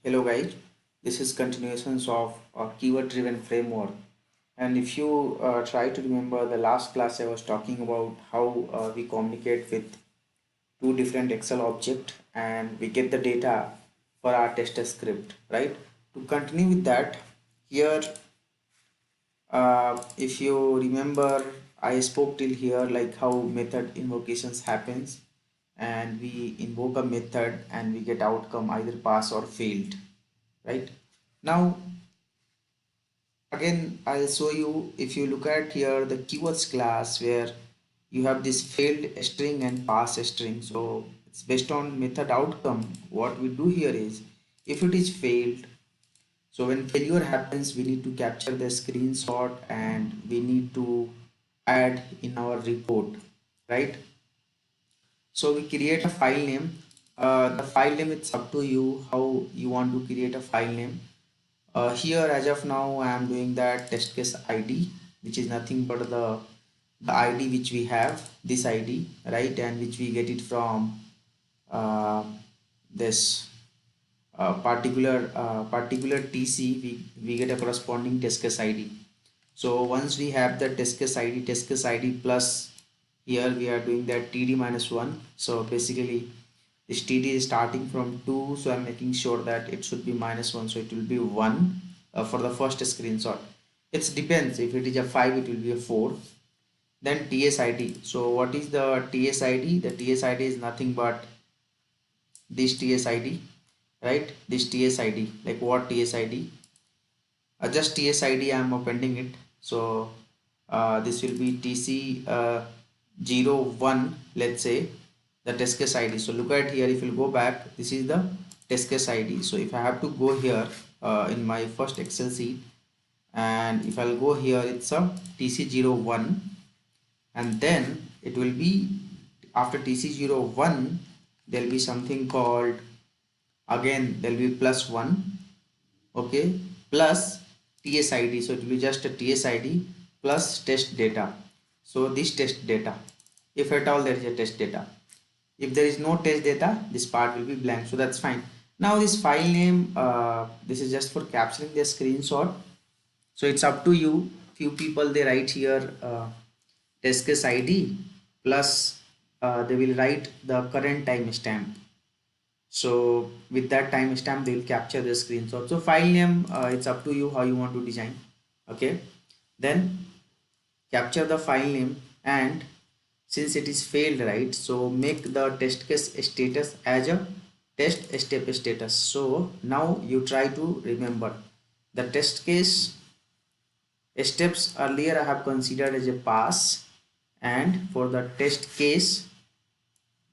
Hello guys, this is continuations of a keyword driven framework, and if you try to remember the last class I was talking about how we communicate with two different Excel objects and we get the data for our test script, right? To continue with that, here if you remember I spoke till here like how method invocations happens, and we invoke a method and we get outcome either pass or failed, right? Now again I'll show you. If you look at here the keywords class where you have this failed string and pass string, so it's based on method outcome. What we do here is if it is failed, so when failure happens we need to capture the screenshot and we need to add in our report, right? So we create a file name. The file name, it's up to you how you want to create a file name. Here as of now I am doing that test case ID, which is nothing but the ID which we have, this ID, right, and which we get it from this particular TC. We get a corresponding test case ID. So once we have the test case ID plus, here we are doing that TD minus 1. So basically this TD is starting from 2, so I'm making sure that it should be minus 1, so it will be 1 for the first screenshot. It depends, if it is a 5 it will be a 4. Then TSID. So what is the TSID? The TSID is nothing but this TSID, right? This TSID, like what TSID? Just TSID I am appending it. So this will be TC 01, let's say, the test case ID. So look at here, if you go back, this is the test case ID. So if I have to go here in my first Excel sheet, and if I'll go here, it's a TC01, and then it will be after TC01 there will be something called, again there will be plus 1, okay, plus TSID. So it will be just a TSID plus test data. So this test data, if at all there is a test data. If there is no test data, this part will be blank, so that's fine. Now this file name, this is just for capturing the screenshot, so it's up to you. Few people they write here test case ID plus they will write the current timestamp. So with that timestamp they will capture the screenshot. So file name, it's up to you how you want to design. Okay, then capture the file name, and since it is failed, right, so make the test case status as a test step status. So now you try to remember the test case steps. Earlier I have considered as a pass, and for the test case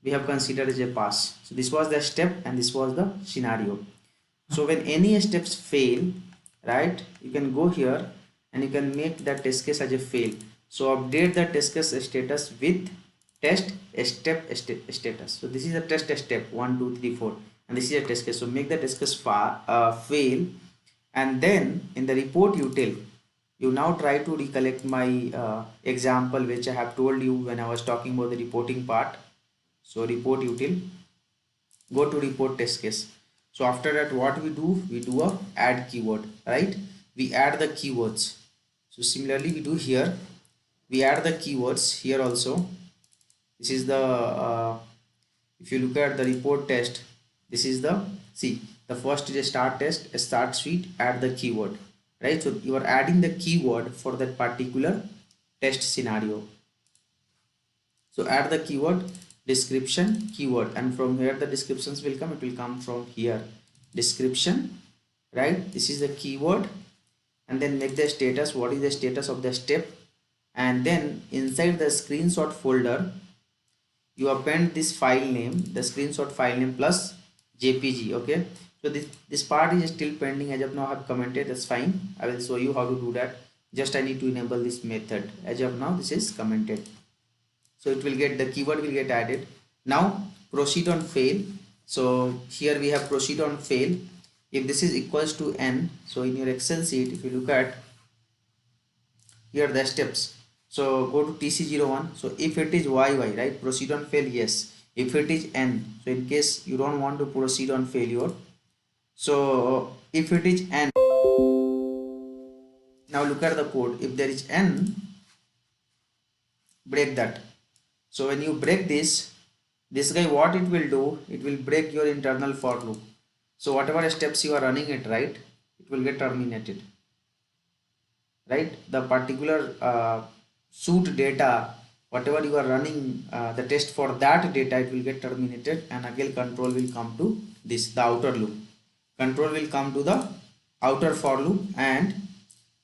we have considered as a pass. So this was the step and this was the scenario. So when any steps fail, right, you can go here and you can make the test case as a fail. So update the test case status with test step status. So this is a test step 1 2 3 4, and this is a test case. So make the test case fail, and then in the report util you now try to recollect my example which I have told you when I was talking about the reporting part. So report util, go to report test case. So after that what we do a add keyword, right? We add the keywords. So similarly we do here, we add the keywords here also. This is the if you look at the report test, this is the, see, the first is a start test, a start suite, add the keyword, right? So you are adding the keyword for that particular test scenario. So add the keyword description keyword, and from here the descriptions will come. It will come from here, description, right? This is the keyword, and then make the status. What is the status of the step? And then inside the screenshot folder you append this file name, the screenshot file name plus jpg. Okay, so this part is still pending as of now. I have commented, that's fine. I will show you how to do that. Just I need to enable this method. As of now this is commented, so it will get, the keyword will get added. Now proceed on fail. So here we have proceed on fail. If this is equals to n, so in your Excel sheet if you look at here the steps, so go to TC01. So if it is YY, right, proceed on fail, yes. If it is N, so in case you don't want to proceed on failure, So if it is n, now look at the code. If there is n, break that. So when you break this guy, what it will do, it will break your internal for loop. So whatever steps you are running it, right, it will get terminated, right? The particular suit data, whatever you are running the test for, that data, it will get terminated, and again control will come to this, the outer loop. Control will come to the outer for loop, and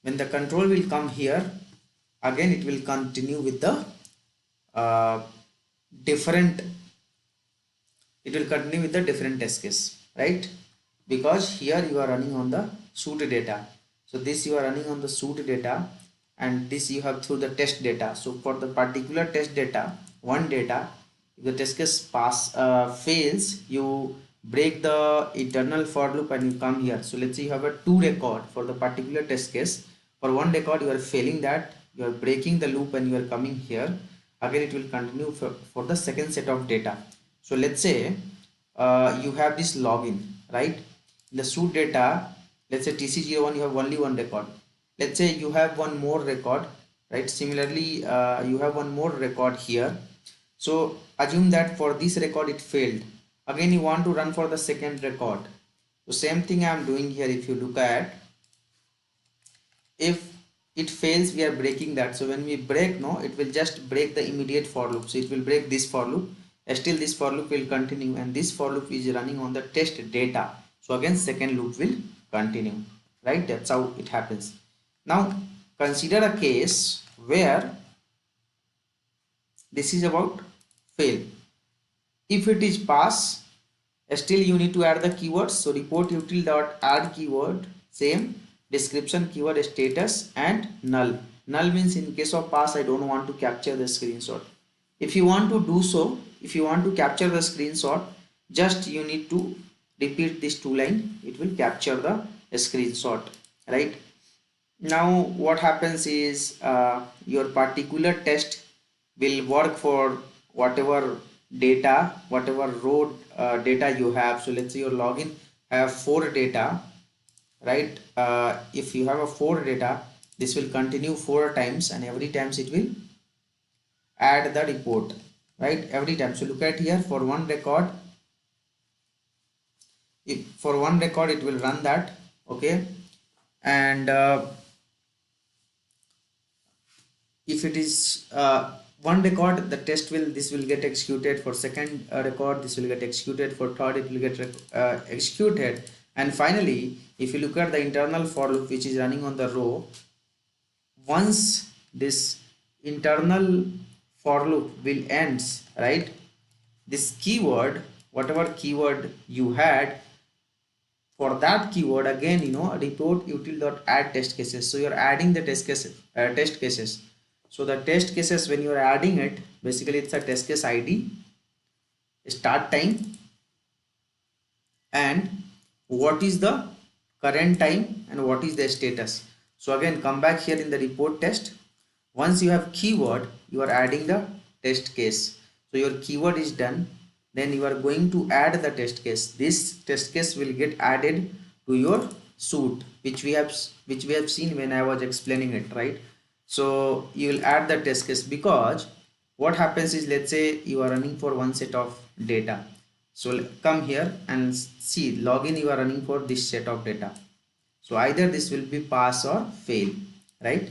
when the control will come here, again it will continue with the uh, different, it will continue with the different test case, right? Because here you are running on the suit data, so this you are running on the suit data, and this you have through the test data. So for the particular test data, one data, if the test case fails, you break the internal for loop and you come here. So let's say you have a two record for the particular test case. For one record you are failing that, you are breaking the loop and you are coming here. Again it will continue for the second set of data. So let's say you have this login, right? In the suit data, let's say TC01, you have only one record. Let's say you have one more record, right? Similarly, you have one more record here. So assume that for this record it failed. Again you want to run for the second record. So same thing I am doing here. If you look at, if it fails, we are breaking that. So when we break, no, it will just break the immediate for loop. So it will break this for loop. Still this for loop will continue, and this for loop is running on the test data. So again second loop will continue, right? That's how it happens. Now consider a case where this is about fail. If it is pass, still you need to add the keywords. So report util dot add keyword, same description, keyword status, and null. Null means in case of pass, I don't want to capture the screenshot. If you want to do so, if you want to capture the screenshot, just you need to repeat this two line, it will capture the screenshot, right? Now what happens is your particular test will work for whatever data, whatever row data you have. So let's say your login have 4 data, right? If you have a 4 data, this will continue 4 times, and every times it will add the report, right? Every time. So look at here, for one record, if for one record it will run that, okay? And if it is one record, the test will, this will get executed. For second record, this will get executed. For third, it will get executed. And finally, if you look at the internal for loop which is running on the row, once this internal for loop will ends, right, this keyword, whatever keyword you had, for that keyword, again, you know, report util dot add test cases. So you're adding the test cases. So the test cases, when you're adding it, basically it's a test case ID, start time, and what is the current time, and what is the status. So again, come back here in the report test. Once you have keyword, you are adding the test case. So your keyword is done, then you are going to add the test case. This test case will get added to your suit, which we have seen when I was explaining it, right? So you will add the test case, because what happens is, let's say you are running for one set of data. So come here and see, login, you are running for this set of data. So either this will be pass or fail, right?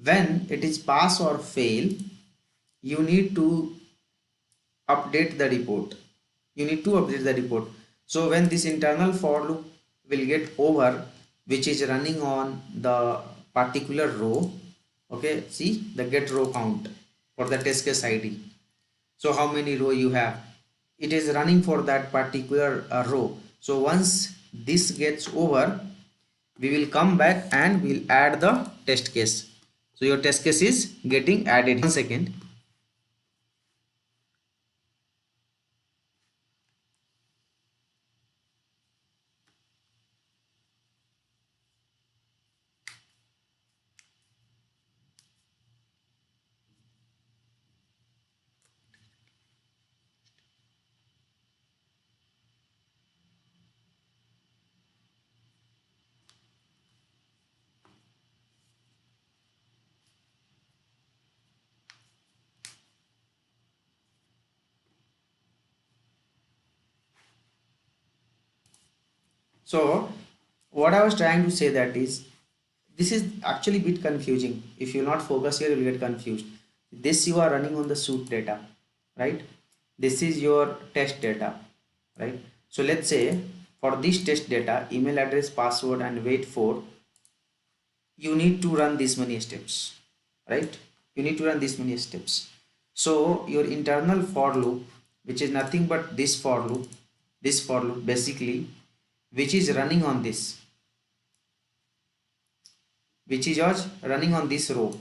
When it is pass or fail, you need to update the report. You need to update the report. So when this internal for loop will get over, which is running on the particular row, okay, see the get row count for the test case ID. So how many row you have, it is running for that particular row. So once this gets over, we will come back and we'll add the test case. So your test case is getting added. 1 second. So what I was trying to say that is, this is actually a bit confusing. If you not focus here, you will get confused. This you are running on the suit data, right? This is your test data, right? So let's say for this test data, email address, password, and wait for, you need to run this many steps, right? You need to run this many steps. So your internal for loop, which is nothing but this for loop basically, which is running on this, which is yours running on this row.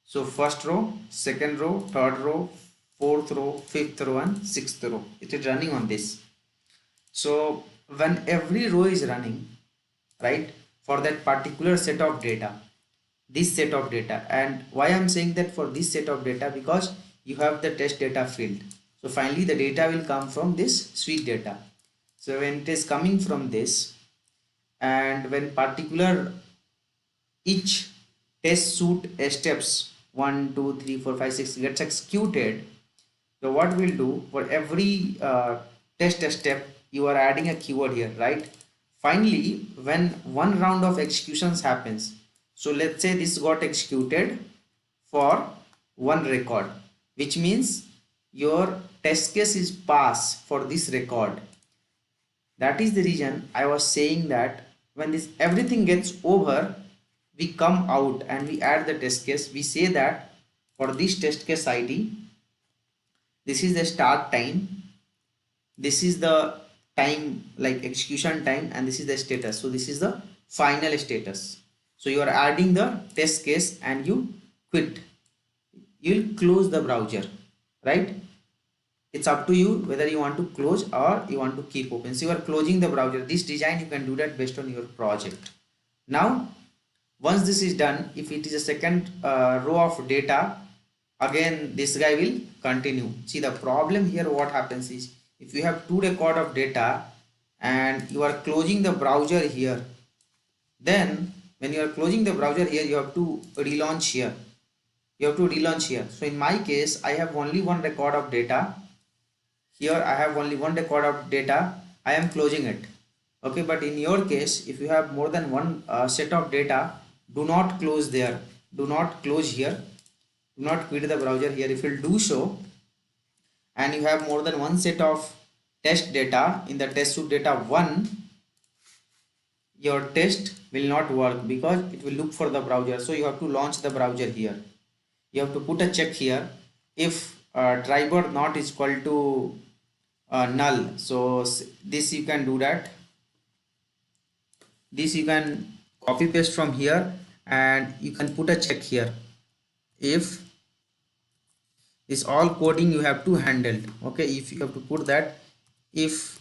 So first row, second row, third row, fourth row, fifth row, and sixth row, it is running on this. So when every row is running, right, for that particular set of data, this set of data, and why I'm saying that for this set of data, because you have the test data field. So finally the data will come from this suite data. So when it is coming from this, and when particular each test suite steps 1 2 3 4 5 6 gets executed, so what we'll do, for every test step you are adding a keyword here, right? Finally when one round of executions happens, so let's say this got executed for one record, which means your test case is pass for this record. That is the reason I was saying that when this everything gets over, we come out and we add the test case. We say that for this test case ID, this is the start time, this is the time like execution time, and this is the status. So this is the final status. So you are adding the test case and you quit, you'll close the browser, right? It's up to you whether you want to close or you want to keep open. So you are closing the browser. This design you can do that based on your project. Now once this is done, if it is a second row of data, again this guy will continue. See, the problem here, what happens is, if you have two record of data and you are closing the browser here, then when you are closing the browser here, you have to relaunch here, so in my case I have only one record of data here, I have only one record of data, I am closing it. Okay, but in your case, if you have more than one set of data, do not close there, do not close here, do not quit the browser here. If you do so, and you have more than one set of test data in the test suite data 1, your test will not work because it will look for the browser. So you have to launch the browser here, you have to put a check here, if driver not is equal to null. So this you can do that, this you can copy paste from here and you can put a check here. If this all coding you have to handle, okay, if you have to put that, if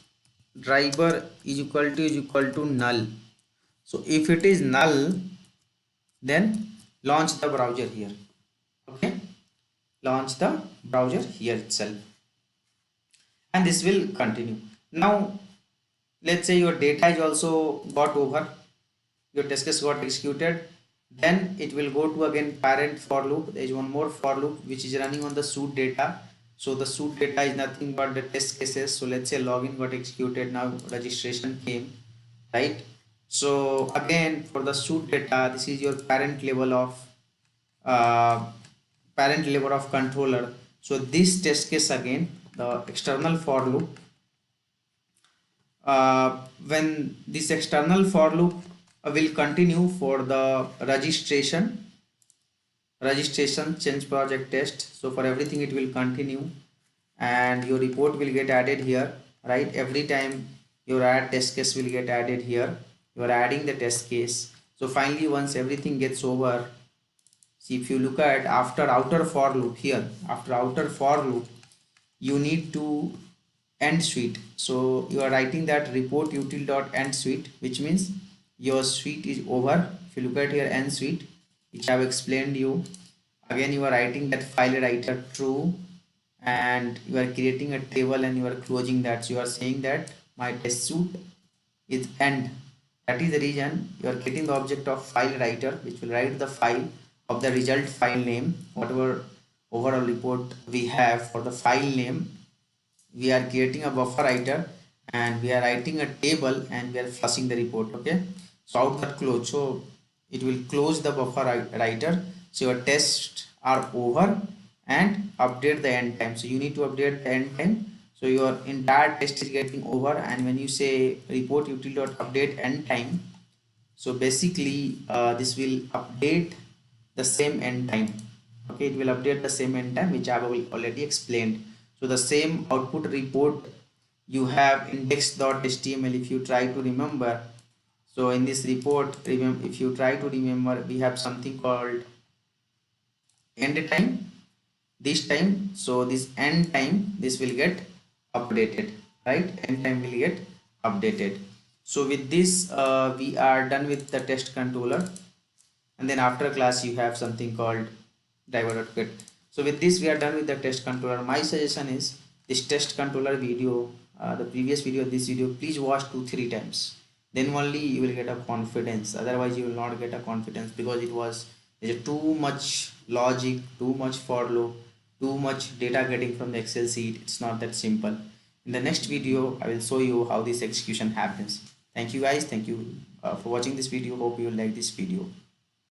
driver is equal to null. So if it is null, then launch the browser here. Okay, launch the browser here itself, and this will continue. Now let's say your data is also got over, your test case got executed, then it will go to again parent for loop. There is one more for loop which is running on the suite data. So the suite data is nothing but the test cases. So let's say login got executed, now registration came, right? So again for the suite data, this is your uh, parent level of controller. So this test case again, the external for loop, when this external for loop will continue for the registration change project test. So for everything it will continue, and your report will get added here, right? Every time your add test case will get added here, you are adding the test case. So finally once everything gets over, see, if you look at after outer for loop here, after outer for loop you need to end suite. So you are writing that report util dot end suite, which means your suite is over. If you look at here end suite, which I have explained you, again you are writing that file writer true, and you are creating a table and you are closing that. So you are saying that my test suite is end. That is the reason you are getting the object of file writer, which will write the file of the result file name, whatever overall report we have for the file name. We are creating a buffer writer, and we are writing a table and we are flushing the report. Okay, so out that close, so it will close the buffer writer. So your tests are over and update the end time. So you need to update the end time, so your entire test is getting over. And when you say report util dot update end time, so basically this will update the same end time. Okay, it will update the same end time which I have already explained. So the same output report you have index.html. If you try to remember, so in this report, remember, if you try to remember, we have something called end time this time. So this end time, this will get updated, right? End time will get updated. So with this we are done with the test controller. And then after class you have something called driver.get. So with this we are done with the test controller. My suggestion is this test controller video, the previous video, this video, please watch 2-3 times, then only you will get a confidence. Otherwise you will not get a confidence, because it was too much logic, too much for loop, too much data getting from the excel sheet. It's not that simple. In the next video I will show you how this execution happens. Thank you guys, thank you for watching this video. Hope you like this video.